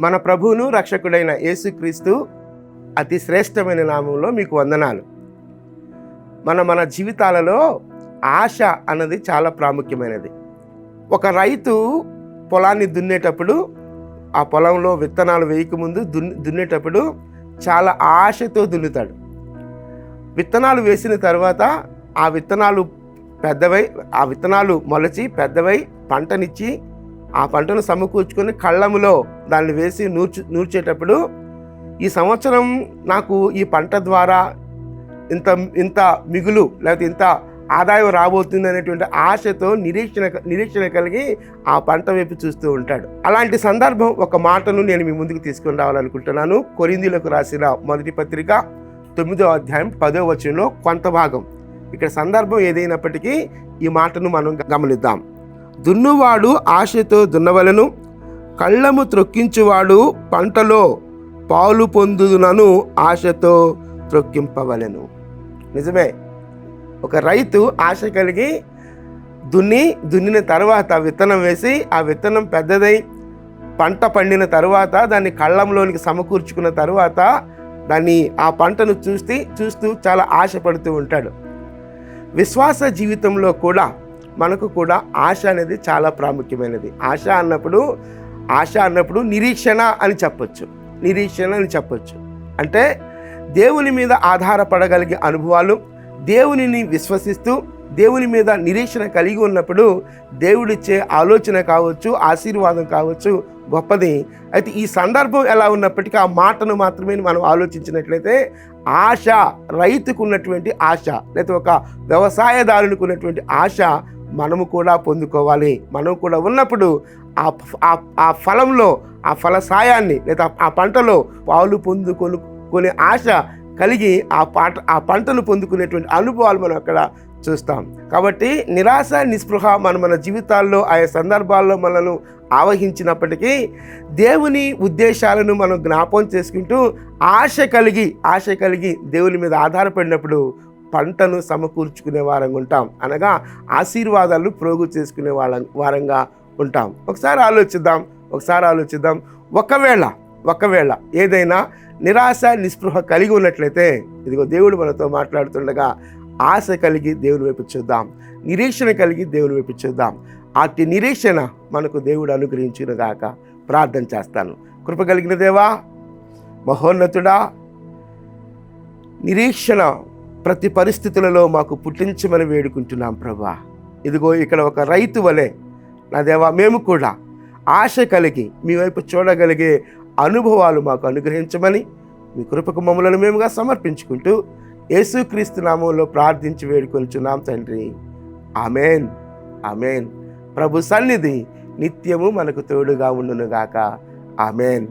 మన ప్రభువును రక్షకుడైన యేసుక్రీస్తు అతి శ్రేష్టమైన నామంలో మీకు వందనాలు. మన జీవితాలలో ఆశ అన్నది చాలా ప్రాముఖ్యమైనది. ఒక రైతు పొలాన్ని దున్నేటప్పుడు, ఆ పొలంలో విత్తనాలు వేయకముందు దున్నేటప్పుడు చాలా ఆశతో దున్నుతాడు. విత్తనాలు వేసిన తర్వాత ఆ విత్తనాలు మొలచి పెద్దవై పంటనిచ్చి ఆ పంటను సమకూర్చుకొని కళ్ళములో దాన్ని వేసి నూర్చేటప్పుడు ఈ సంవత్సరం నాకు ఈ పంట ద్వారా ఇంత మిగులు లేకపోతే ఇంత ఆదాయం రాబోతుంది అనేటువంటి ఆశతో నిరీక్షణ కలిగి ఆ పంట వైపు చూస్తూ ఉంటాడు. అలాంటి సందర్భం ఒక మాటను నేను మీ ముందుకు తీసుకొని రావాలనుకుంటున్నాను. కొరింథీయులకు రాసిన మొదటి పత్రిక 9వ అధ్యాయం 10వ వచనంలో కొంత భాగం. ఇక్కడ సందర్భం ఏదైనప్పటికీ ఈ మాటను మనం గమనిద్దాం. దున్నువాడు ఆశతో దున్నవలెను, కళ్ళము త్రొక్కించువాడు పంటలో పాలు పొందునను ఆశతో త్రొక్కింపవలెను. నిజమే, ఒక రైతు ఆశ కలిగి దున్నిన తర్వాత విత్తనం వేసి ఆ విత్తనం పెద్దదై పంట పండిన తర్వాత దాన్ని కళ్ళంలోనికి సమకూర్చుకున్న తర్వాత ఆ పంటను చూస్తూ చాలా ఆశపడుతూ ఉంటాడు. విశ్వాస జీవితంలో కూడా మనకు కూడా ఆశ అనేది చాలా ప్రాముఖ్యమైనది. ఆశ అన్నప్పుడు నిరీక్షణ అని చెప్పొచ్చు. అంటే దేవుని మీద ఆధారపడగలిగే అనుభవాలు, దేవునిని విశ్వసిస్తూ దేవుని మీద నిరీక్షణ కలిగి ఉన్నప్పుడు దేవుడిచ్చే ఆలోచన కావచ్చు, ఆశీర్వాదం కావచ్చు గొప్పది. అయితే ఈ సందర్భం ఎలా ఉన్నప్పటికీ ఆ మాటను మాత్రమే మనం ఆలోచించినట్లయితే ఆశ, రైతుకు ఉన్నటువంటి ఆశ లేకపోతే ఒక వ్యవసాయదారునికి ఉన్నటువంటి ఆశ మనము కూడా పొందుకోవాలి. మనం కూడా ఉన్నప్పుడు ఆ ఫలంలో ఆ ఫల సాయాన్ని లేదా ఆ పంటలో పాలు పొందుకొనే ఆశ కలిగి ఆ పంటను పొందుకునేటువంటి అనుభవాలు మనం అక్కడ చూస్తాం. కాబట్టి నిరాశ నిస్పృహ మన జీవితాల్లో ఆయా సందర్భాల్లో మనను ఆవహించినప్పటికీ దేవుని ఉద్దేశాలను మనం జ్ఞాపకం చేసుకుంటూ ఆశ కలిగి దేవుని మీద ఆధారపడినప్పుడు పంటను సమకూర్చుకునే వారంగా ఉంటాం. అనగా ఆశీర్వాదాలు ప్రోగు చేసుకునే వారంగా ఉంటాం. ఒకసారి ఆలోచిద్దాం. ఒకవేళ ఏదైనా నిరాశ నిస్పృహ కలిగి ఉన్నట్లయితే ఇదిగో దేవుడు మనతో మాట్లాడుతుండగా ఆశ కలిగి దేవుని వైపు చూద్దాం, నిరీక్షణ కలిగి దేవుని వైపు చూద్దాం. అట్టి నిరీక్షణ మనకు దేవుడు అనుగ్రహించునుగాక. ప్రార్థన చేస్తాను. కృప కలిగిన దేవా, మహోన్నతుడా, నిరీక్షణ ప్రతి పరిస్థితులలో మాకు పుట్టించమని వేడుకుంటున్నాం ప్రభా. ఇదిగో ఇక్కడ ఒక రైతు వలె నా దేవా మేము కూడా ఆశ కలిగి మీ వైపు చూడగలిగే అనుభవాలు మాకు అనుగ్రహించమని మీ కృపకు మమ్మలను మేముగా సమర్పించుకుంటూ యేసుక్రీస్తు నామంలో ప్రార్థించి వేడుకొనుచున్నాం తండ్రి. ఆమెన్. ప్రభు సన్నిధి నిత్యము మనకు తోడుగా ఉండునుగాక. ఆమెన్.